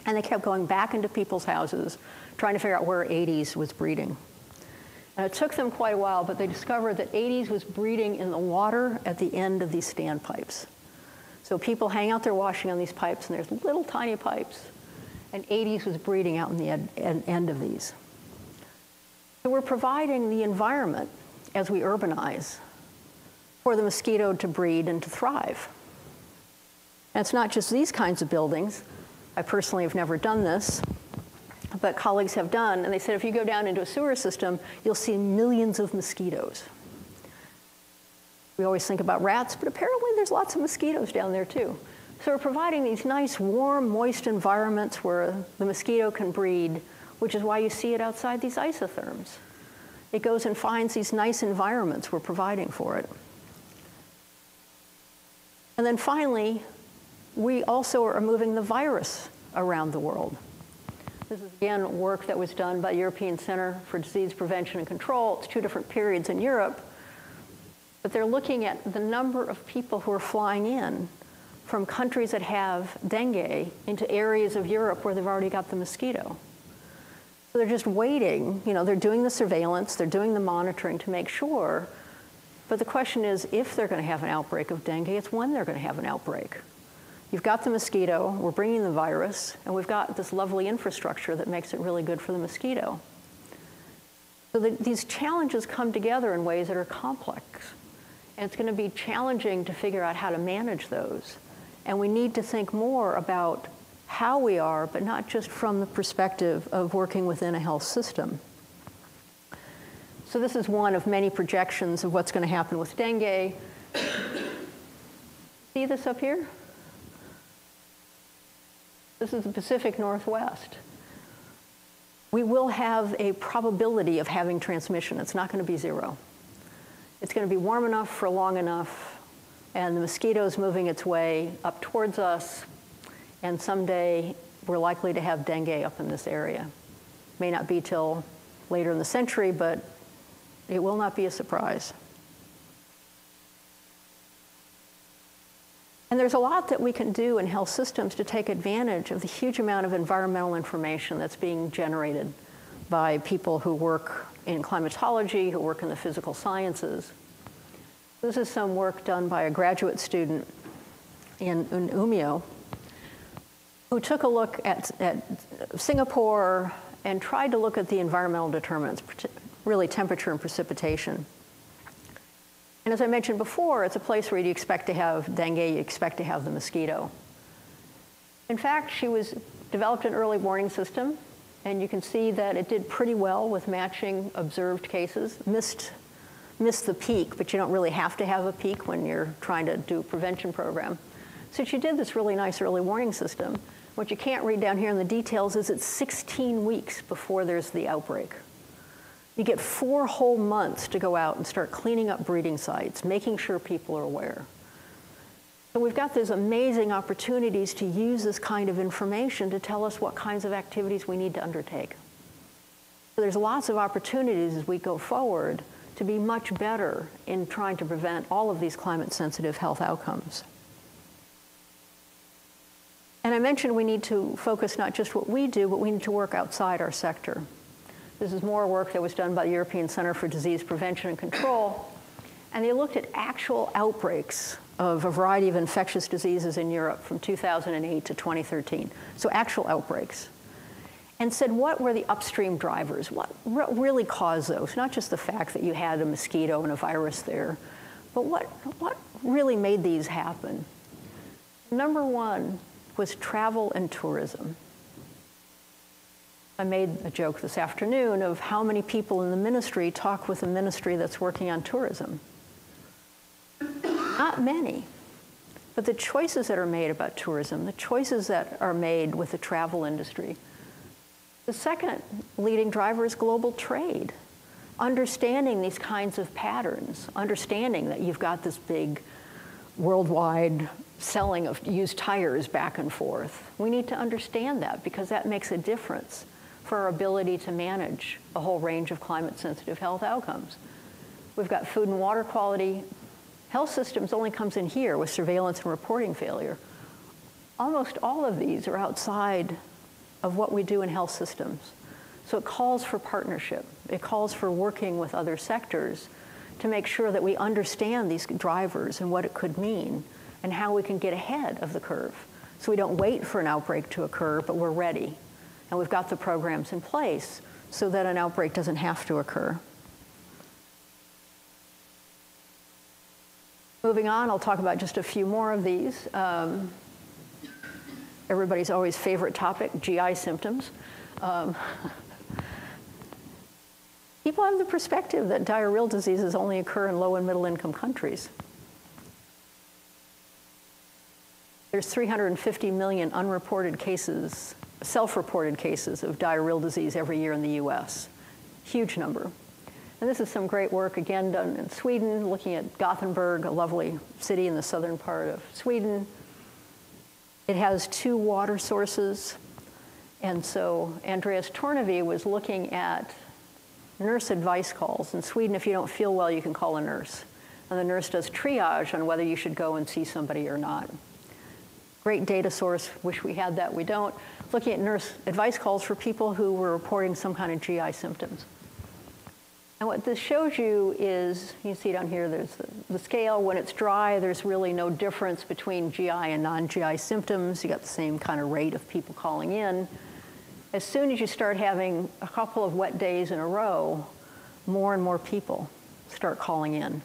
And they kept going back into people's houses, trying to figure out where Aedes was breeding. And it took them quite a while, but they discovered that Aedes was breeding in the water at the end of these standpipes. So people hang out their washing on these pipes, and there's little tiny pipes, and Aedes was breeding out in the end of these. So we're providing the environment as we urbanize for the mosquito to breed and to thrive. And it's not just these kinds of buildings. I personally have never done this, but colleagues have done, and they said if you go down into a sewer system, you'll see millions of mosquitoes. We always think about rats, but apparently there's lots of mosquitoes down there too. So we're providing these nice, warm, moist environments where the mosquito can breed, which is why you see it outside these isotherms. It goes and finds these nice environments we're providing for it. And then finally, we also are moving the virus around the world. This is, again, work that was done by European Center for Disease Prevention and Control. It's 2 different periods in Europe. But they're looking at the number of people who are flying in from countries that have dengue into areas of Europe where they've already got the mosquito. So they're just waiting. You know, they're doing the surveillance, they're doing the monitoring to make sure. But the question is, if they're going to have an outbreak of dengue, it's when they're going to have an outbreak. You've got the mosquito, we're bringing the virus, and we've got this lovely infrastructure that makes it really good for the mosquito. So these challenges come together in ways that are complex. And it's going to be challenging to figure out how to manage those. And we need to think more about how we are, but not just from the perspective of working within a health system. So this is one of many projections of what's going to happen with dengue. See this up here? This is the Pacific Northwest. We will have a probability of having transmission. It's not going to be 0. It's going to be warm enough for long enough, and the mosquito's moving its way up towards us, and someday we're likely to have dengue up in this area. May not be till later in the century, but it will not be a surprise. And there's a lot that we can do in health systems to take advantage of the huge amount of environmental information that's being generated by people who work in climatology, who work in the physical sciences. This is some work done by a graduate student in Umeå, who took a look at Singapore and tried to look at the environmental determinants, really temperature and precipitation. And as I mentioned before, it's a place where you'd expect to have dengue, you expect to have the mosquito. In fact, she developed an early warning system, and you can see that it did pretty well with matching observed cases. Missed the peak, but you don't really have to have a peak when you're trying to do a prevention program. So she did this really nice early warning system. What you can't read down here in the details is it's 16 weeks before there's the outbreak. You get 4 whole months to go out and start cleaning up breeding sites, making sure people are aware. So we've got these amazing opportunities to use this kind of information to tell us what kinds of activities we need to undertake. So there's lots of opportunities as we go forward to be much better in trying to prevent all of these climate-sensitive health outcomes. And I mentioned we need to focus not just what we do, but we need to work outside our sector. This is more work that was done by the European Center for Disease Prevention and Control, and they looked at actual outbreaks of a variety of infectious diseases in Europe from 2008 to 2013, so actual outbreaks, and said what were the upstream drivers, what really caused those, not just the fact that you had a mosquito and a virus there, but what really made these happen. Number one was travel and tourism. I made a joke this afternoon of how many people in the ministry talk with a ministry that's working on tourism. Not many, but the choices that are made about tourism, the choices that are made with the travel industry. The second leading driver is global trade. Understanding these kinds of patterns, understanding that you've got this big worldwide selling of used tires back and forth. We need to understand that because that makes a difference for our ability to manage a whole range of climate-sensitive health outcomes. We've got food and water quality. Health systems only comes in here with surveillance and reporting failure. Almost all of these are outside of what we do in health systems. So it calls for partnership. It calls for working with other sectors to make sure that we understand these drivers and what it could mean and how we can get ahead of the curve. So we don't wait for an outbreak to occur, but we're ready. And we've got the programs in place so that an outbreak doesn't have to occur. Moving on, I'll talk about just a few more of these. Everybody's always favorite topic, GI symptoms. People have the perspective that diarrheal diseases only occur in low and middle income countries. There's 350 million unreported cases, self-reported cases of diarrheal disease every year in the US. Huge number. And this is some great work, again, done in Sweden, looking at Gothenburg, a lovely city in the southern part of Sweden. It has 2 water sources. And so Andreas Tornevie was looking at nurse advice calls. In Sweden, if you don't feel well, you can call a nurse. And the nurse does triage on whether you should go and see somebody or not. Great data source, wish we had that, we don't. Looking at nurse advice calls for people who were reporting some kind of GI symptoms. And what this shows you is, you see down here, there's the scale. When it's dry, there's really no difference between GI and non-GI symptoms. You got the same kind of rate of people calling in. As soon as you start having a couple of wet days in a row, more and more people start calling in.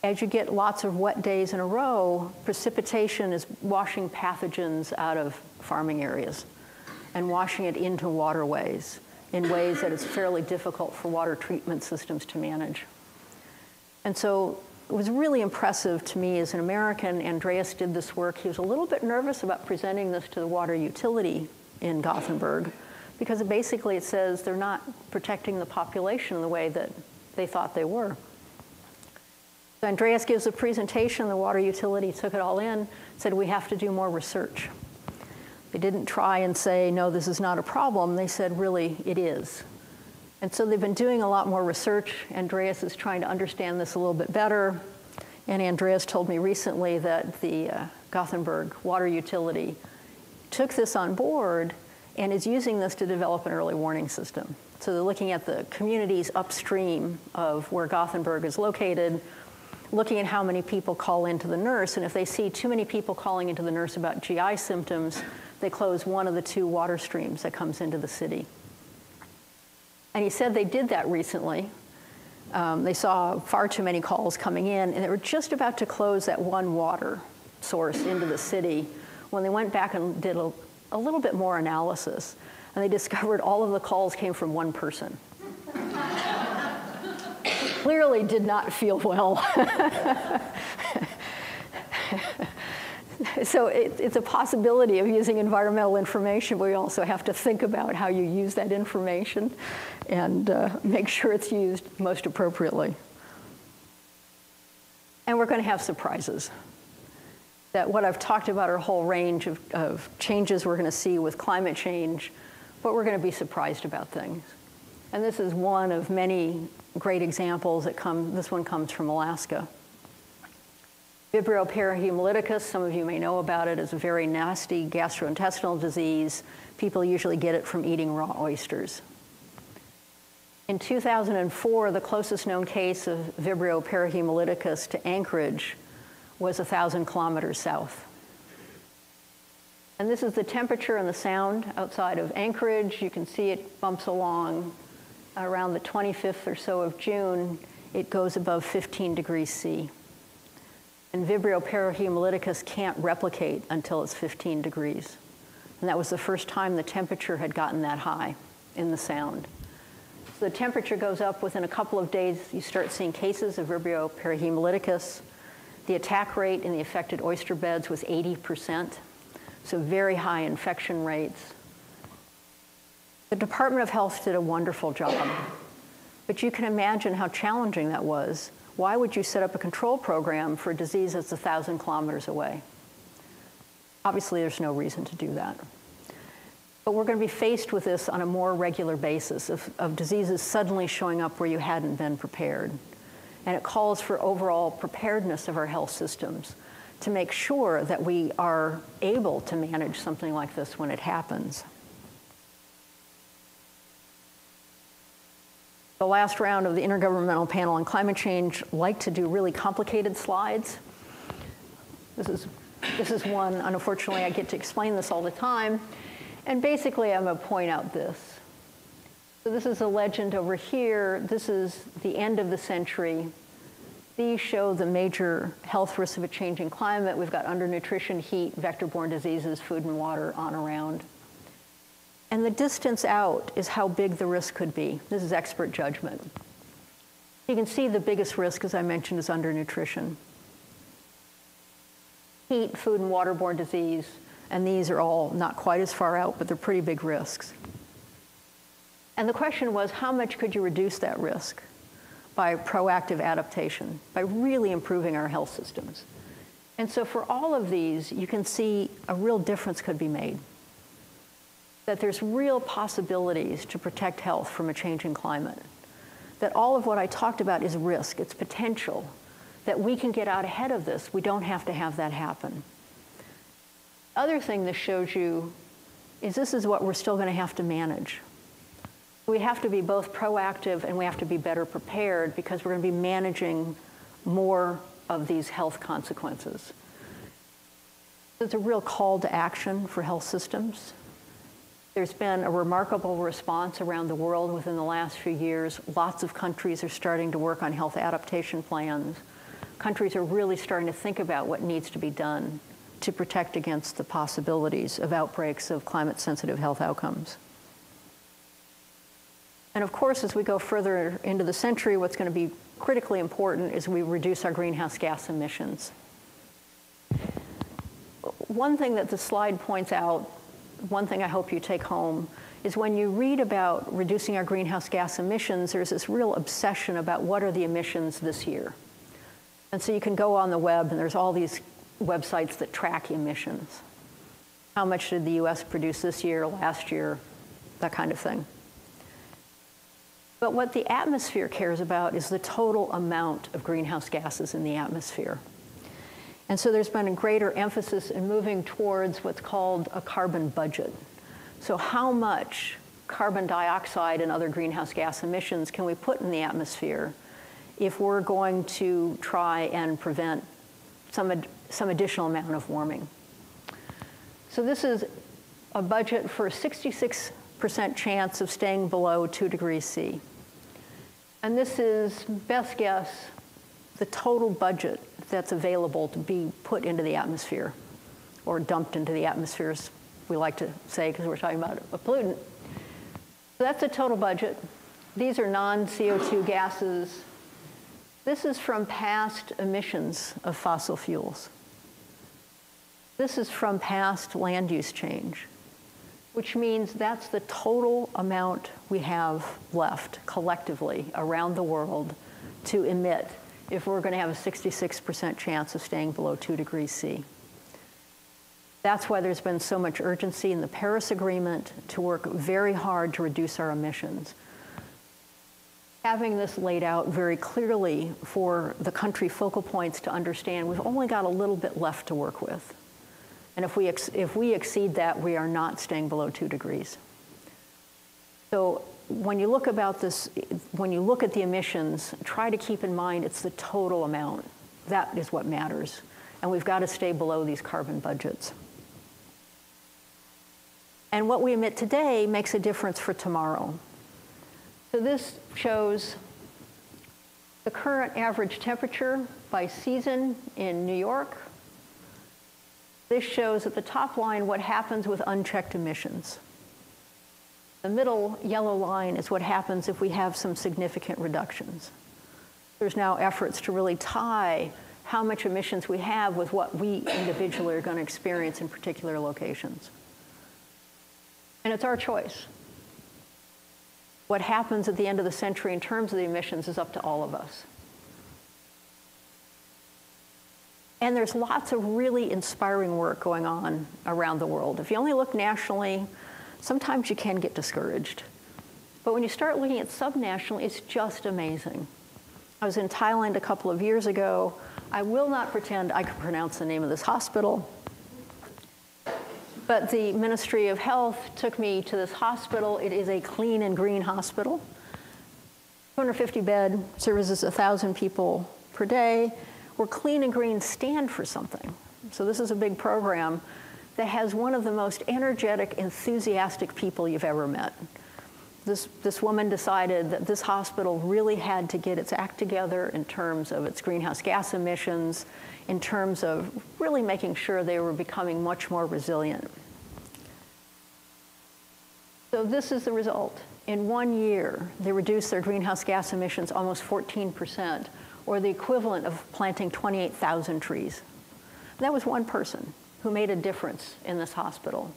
As you get lots of wet days in a row, precipitation is washing pathogens out of farming areas and washing it into waterways in ways that it's fairly difficult for water treatment systems to manage. And so it was really impressive to me as an American. Andreas did this work. He was a little bit nervous about presenting this to the water utility in Gothenburg because it says they're not protecting the population the way that they thought they were. So Andreas gives a presentation, the water utility took it all in, said we have to do more research. They didn't try and say, no, this is not a problem. They said, really, it is. And so they've been doing a lot more research. Andreas is trying to understand this a little bit better. And Andreas told me recently that the Gothenburg water utility took this on board and is using this to develop an early warning system. So they're looking at the communities upstream of where Gothenburg is located, looking at how many people call into the nurse, and if they see too many people calling into the nurse about GI symptoms, they close one of the 2 water streams that comes into the city. And he said they did that recently. They saw far too many calls coming in, and they were just about to close that one water source into the city when they went back and did a little bit more analysis, and they discovered all of the calls came from one person. Clearly did not feel well. So it's a possibility of using environmental information, but we also have to think about how you use that information and make sure it's used most appropriately. And we're going to have surprises. That what I've talked about are a whole range of changes we're going to see with climate change, but we're going to be surprised about things. And this is one of many great examples that this one comes from Alaska. Vibrio parahemolyticus, some of you may know about it, is a very nasty gastrointestinal disease. People usually get it from eating raw oysters. In 2004, the closest known case of Vibrio parahemolyticus to Anchorage was 1,000 kilometers south. And this is the temperature and the sound outside of Anchorage. You can see it bumps along around the 25th or so of June. It goes above 15 degrees C. And Vibrio parahemolyticus can't replicate until it's 15 degrees. And that was the first time the temperature had gotten that high in the sound. So the temperature goes up within a couple of days, you start seeing cases of Vibrio parahemolyticus. The attack rate in the affected oyster beds was 80%, so very high infection rates. The Department of Health did a wonderful job, but you can imagine how challenging that was. Why would you set up a control program for a disease that's 1,000 kilometers away? Obviously, there's no reason to do that. But we're going to be faced with this on a more regular basis of diseases suddenly showing up where you hadn't been prepared. And it calls for overall preparedness of our health systems to make sure that we are able to manage something like this when it happens. The last round of the Intergovernmental Panel on Climate Change liked to do really complicated slides. This is one, unfortunately, I get to explain this all the time. And basically, I'm going to point out this. So this is a legend over here. This is the end of the century. These show the major health risks of a changing climate. We've got undernutrition, heat, vector-borne diseases, food and water, on around. And the distance out is how big the risk could be. This is expert judgment. You can see the biggest risk, as I mentioned, is undernutrition. Heat, food and waterborne disease, and these are all not quite as far out, but they're pretty big risks. And the question was, how much could you reduce that risk by proactive adaptation, by really improving our health systems? And so for all of these, you can see a real difference could be made. That there's real possibilities to protect health from a changing climate. That all of what I talked about is risk, it's potential. That we can get out ahead of this. We don't have to have that happen. Other thing this shows you is this is what we're still going to have to manage. We have to be both proactive and we have to be better prepared because we're going to be managing more of these health consequences. It's a real call to action for health systems. There's been a remarkable response around the world within the last few years. Lots of countries are starting to work on health adaptation plans. Countries are really starting to think about what needs to be done to protect against the possibilities of outbreaks of climate-sensitive health outcomes. And of course, as we go further into the century, what's going to be critically important is we reduce our greenhouse gas emissions. One thing that the slide points out, one thing I hope you take home, is when you read about reducing our greenhouse gas emissions, there's this real obsession about what are the emissions this year. And so you can go on the web, and there's all these websites that track emissions. How much did the US produce this year, last year, that kind of thing. But what the atmosphere cares about is the total amount of greenhouse gases in the atmosphere. And so there's been a greater emphasis in moving towards what's called a carbon budget. So how much carbon dioxide and other greenhouse gas emissions can we put in the atmosphere if we're going to try and prevent some additional amount of warming. So this is a budget for a 66% chance of staying below 2 degrees C. And this is, best guess, the total budget that's available to be put into the atmosphere, or dumped into the atmosphere, as we like to say, because we're talking about a pollutant. So that's the total budget. These are non-CO2 gases. This is from past emissions of fossil fuels. This is from past land use change, which means that's the total amount we have left collectively around the world to emit if we're going to have a 66% chance of staying below 2 degrees C. That's why there's been so much urgency in the Paris Agreement to work very hard to reduce our emissions. Having this laid out very clearly for the country focal points to understand we've only got a little bit left to work with. And if we exceed that, we are not staying below 2 degrees. So when you look about this, when you look at the emissions, try to keep in mind it's the total amount. That is what matters. And we've got to stay below these carbon budgets. And what we emit today makes a difference for tomorrow. So this shows the current average temperature by season in New York. This shows at the top line what happens with unchecked emissions. The middle yellow line is what happens if we have some significant reductions. There's now efforts to really tie how much emissions we have with what we individually are going to experience in particular locations. And it's our choice. What happens at the end of the century in terms of the emissions is up to all of us. And there's lots of really inspiring work going on around the world. If you only look nationally, sometimes you can get discouraged. But when you start looking at subnationally, it's just amazing. I was in Thailand a couple of years ago. I will not pretend I could pronounce the name of this hospital. But the Ministry of Health took me to this hospital. It is a clean and green hospital. 250 bed, services 1,000 people per day, where clean and green stand for something. So this is a big program that has one of the most energetic, enthusiastic people you've ever met. This woman decided that this hospital really had to get its act together in terms of its greenhouse gas emissions, in terms of really making sure they were becoming much more resilient. So this is the result. In 1 year, they reduced their greenhouse gas emissions almost 14%, or the equivalent of planting 28,000 trees. That was one person who made a difference in this hospital.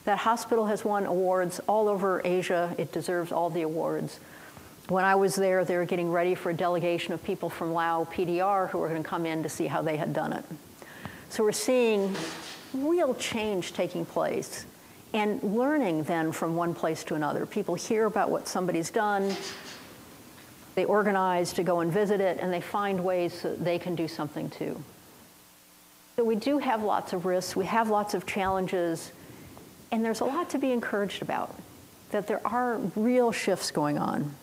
That hospital has won awards all over Asia. It deserves all the awards. When I was there, they were getting ready for a delegation of people from Lao PDR who were going to come in to see how they had done it. So we're seeing real change taking place and learning then from one place to another. People hear about what somebody's done, they organize to go and visit it, and they find ways that they can do something too. So we do have lots of risks, we have lots of challenges, and there's a lot to be encouraged about, that there are real shifts going on.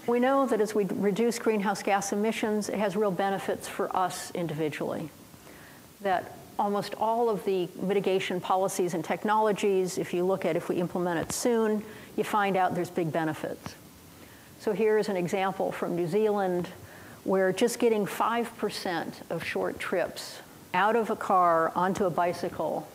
We know that as we reduce greenhouse gas emissions, it has real benefits for us individually. That almost all of the mitigation policies and technologies, if you look at if we implement it soon, you find out there's big benefits. So here's an example from New Zealand where just getting 5% of short trips out of a car onto a bicycle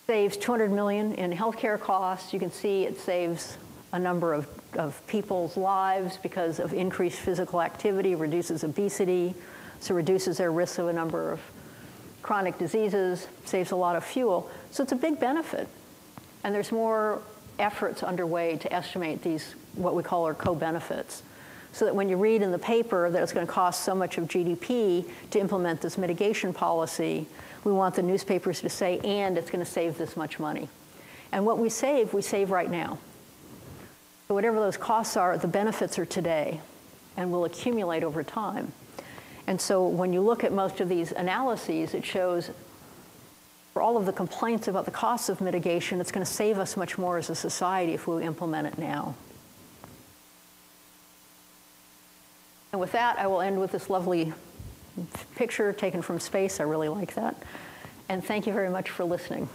saves $200 million in healthcare costs. You can see it saves a number of people's lives because of increased physical activity, reduces obesity, so reduces their risk of a number of chronic diseases, saves a lot of fuel. So it's a big benefit. And there's more efforts underway to estimate these, what we call our co-benefits, so that when you read in the paper that it's going to cost so much of GDP to implement this mitigation policy, we want the newspapers to say, and it's going to save this much money. And what we save right now. So whatever those costs are, the benefits are today and will accumulate over time. And so when you look at most of these analyses, it shows for all of the complaints about the costs of mitigation, it's going to save us much more as a society if we implement it now. And with that, I will end with this lovely picture taken from space. I really like that. And thank you very much for listening.